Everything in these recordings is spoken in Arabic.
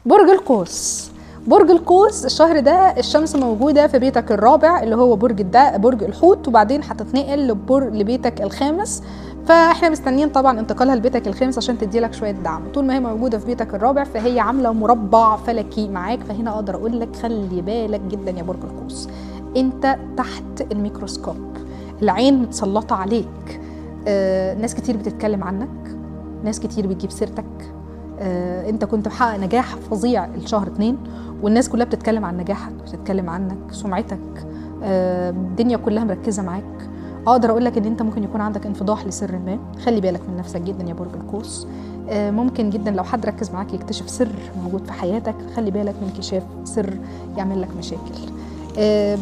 برج القوس. برج القوس الشهر ده الشمس موجوده في بيتك الرابع اللي هو برج الحوت، وبعدين هتتنقل لبيتك الخامس، فاحنا مستنيين طبعا انتقالها لبيتك الخامس عشان تدي لك شويه دعم. طول ما هي موجوده في بيتك الرابع فهي عامله مربع فلكي معاك، فهنا اقدر اقول لك خلي بالك جدا يا برج القوس، انت تحت الميكروسكوب، العين متسلطه عليك، ناس كتير بتتكلم عنك، ناس كتير بتجيب سيرتك، انت كنت محقق نجاح فظيع الشهر 2 والناس كلها بتتكلم عن نجاحك، بتتكلم عنك، سمعتك، الدنيا كلها مركزه معاك. اقدر اقول لك ان انت ممكن يكون عندك انفضاح لسر ما، خلي بالك من نفسك جدا يا برج القوس. ممكن جدا لو حد ركز معاك يكتشف سر موجود في حياتك، خلي بالك من انكشاف سر يعمل لك مشاكل.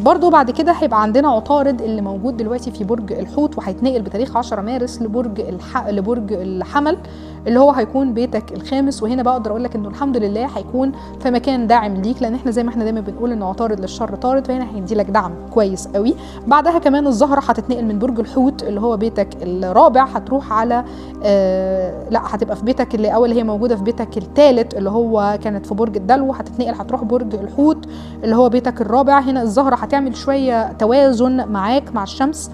برضو بعد كده هيبقى عندنا عطارد اللي موجود دلوقتي في برج الحوت، وهيتنقل بتاريخ 10 مارس لبرج الحمل اللي هو هيكون بيتك الخامس. وهنا بقى اقدر اقول لك انه الحمد لله هيكون في مكان داعم ليك، لان احنا زي ما احنا دايما بنقول ان عطارد للشر طارد، فهنا هيدي لك دعم كويس قوي. بعدها كمان الزهره هتتنقل من برج الحوت اللي هو بيتك الرابع، هتروح على لا هتبقى في بيتك اللي اول هي موجوده في بيتك الثالث اللي هو كانت في برج الدلو، هتتنقل هتروح برج الحوت اللي هو بيتك الرابع. هنا الزهره هتعمل شويه توازن معاك مع الشمس،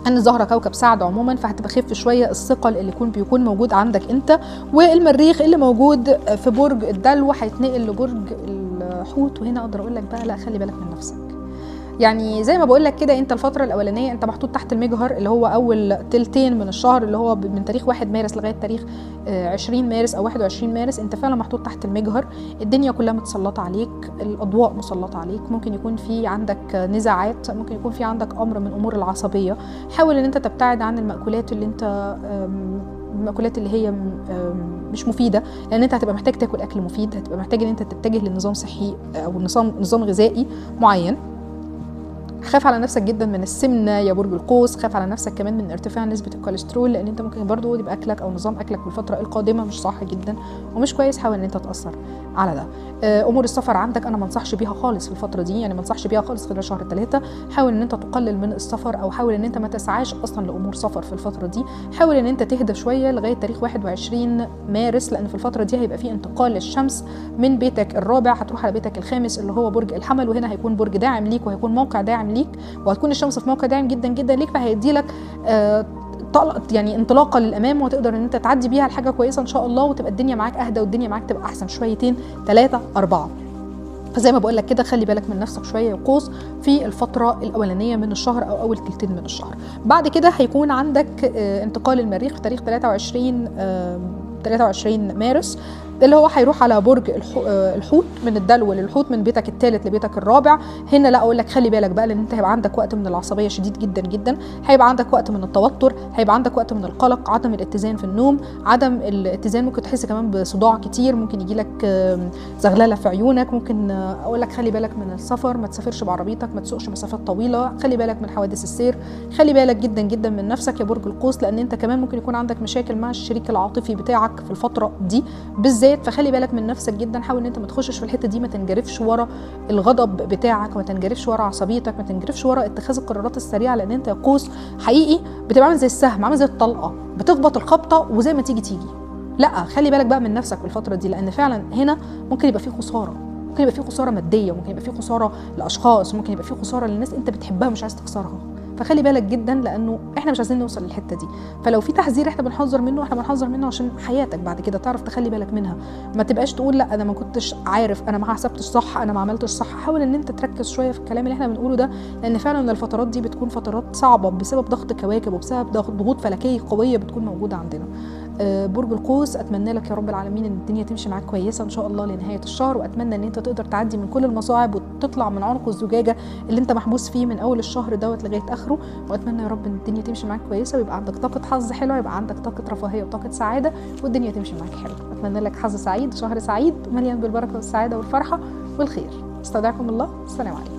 ان الزهره كوكب سعد عموما، فهتبقى خف شويه الثقل اللي بيكون موجود عندك انت. والمريخ اللي موجود في برج الدلو هيتنقل لبرج الحوت، وهنا اقدر اقول لك بقى لا خلي بالك من نفسك. يعني زي ما بقول لك كده انت الفتره الاولانيه انت محطوط تحت المجهر اللي هو اول تلتين من الشهر اللي هو من تاريخ 1 مارس لغايه تاريخ 20 مارس او 21 مارس، انت فعلا محطوط تحت المجهر، الدنيا كلها متسلطه عليك، الاضواء مسلطه عليك، ممكن يكون في عندك نزاعات، ممكن يكون في عندك امر من امور العصبيه. حاول ان انت تبتعد عن المأكولات اللي انت المأكولات اللي هي مش مفيده، لان انت هتبقى محتاج تاكل اكل مفيد، هتبقى محتاج ان انت تتجه لنظام صحي او نظام غذائي معين. خاف على نفسك جدا من السمنه يا برج القوس، خاف على نفسك كمان من ارتفاع نسبه الكوليسترول، لان انت ممكن برضو يبقى اكلك او نظام اكلك في الفتره القادمه مش صح جدا ومش كويس، حاول ان انت تاثر على ده. امور السفر عندك انا ما انصحش بيها خالص في الفتره دي، يعني ما انصحش بيها خالص خلال شهر 3. حاول ان انت تقلل من السفر او حاول ان انت ما تسعاش اصلا لامور سفر في الفتره دي، حاول ان انت تهدى شويه لغايه تاريخ 21 مارس، لان في الفتره دي هيبقى في انتقال للشمس من بيتك الرابع هتروح على بيتك الخامس اللي هو برج الحمل، وهنا هيكون برج داعم ليك وهيكون موقع داعم ليك، وهتكون الشمس في موقع داعم جدا جدا ليك، فهيدي لك يعني انطلاقه للامام، وتقدر ان انت تعدي بيها لحاجه كويسه ان شاء الله، وتبقى الدنيا معاك اهدى والدنيا معاك تبقى احسن شويتين 3 4. فزي ما بقول لك كده خلي بالك من نفسك شويه يا قوس في الفتره الاولانيه من الشهر او اول تلتين من الشهر. بعد كده هيكون عندك انتقال المريخ في تاريخ 23 مارس اللي هو هيروح على برج الحوت من الدلو للحوت، من بيتك الثالث لبيتك الرابع. هنا لا اقول لك خلي بالك بقى، لان انت هيبقى عندك وقت من العصبيه شديد جدا جدا، هيبقى عندك وقت من التوتر، هيبقى عندك وقت من القلق، عدم الاتزان في النوم، عدم الاتزان، ممكن تحس كمان بصداع كتير، ممكن يجي لك زغلله في عيونك، ممكن اقول لك خلي بالك من السفر، ما تسافرش بعربيتك، ما تسوقش مسافات طويله، خلي بالك من حوادث السير، خلي بالك جدا جدا من نفسك يا برج القوس، لان انت كمان ممكن يكون عندك مشاكل مع الشريك العاطفي بتاعك في الفتره دي بالذات، فخلي بالك من نفسك جدا، حاول ان انت ما تخشش في الحته دي، ما تنجرفش ورا الغضب بتاعك، ما تنجرفش ورا عصبيتك، ما تنجرفش ورا اتخاذ القرارات السريعه، لان انت يا قوس حقيقي بتبقى عامل زي السهم، عامل زي الطلقه بتخبط الخبطه وزي ما تيجي. لا خلي بالك بقى من نفسك في الفتره دي، لان فعلا هنا ممكن يبقى في خساره، ممكن يبقى في خساره ماديه، ممكن يبقى في خساره لاشخاص، ممكن يبقى في خساره للناس انت بتحبها مش عايز تخسرها، فخلي بالك جدا لانه احنا مش عايزين نوصل للحته دي. فلو في تحذير احنا بنحذر منه عشان حياتك بعد كده تعرف تخلي بالك منها، ما تبقاش تقول لا انا ما كنتش عارف، انا ما حسبتش صح، انا ما عملتش صح. حاول ان انت تركز شويه في الكلام اللي احنا بنقوله ده، لان فعلا الفترات دي بتكون فترات صعبه بسبب ضغط كواكب وبسبب ضغوط فلكيه قويه بتكون موجوده عندنا. برج القوس اتمنى لك يا رب العالمين ان الدنيا تمشي معاك كويسه ان شاء الله لنهايه الشهر، واتمنى ان انت تقدر تعدي من كل المصاعب وتطلع من عنق الزجاجه اللي انت محبوس فيه من اول الشهر دوت لغايه اخره، واتمنى يا رب ان الدنيا تمشي معاك كويسه ويبقى عندك طاقه حظ حلوه، يبقى عندك طاقه رفاهيه وطاقه سعاده والدنيا تمشي معاك حلو. اتمنى لك حظ سعيد، شهر سعيد مليان بالبركه والسعاده والفرحه والخير. استودعكم الله، السلام عليكم.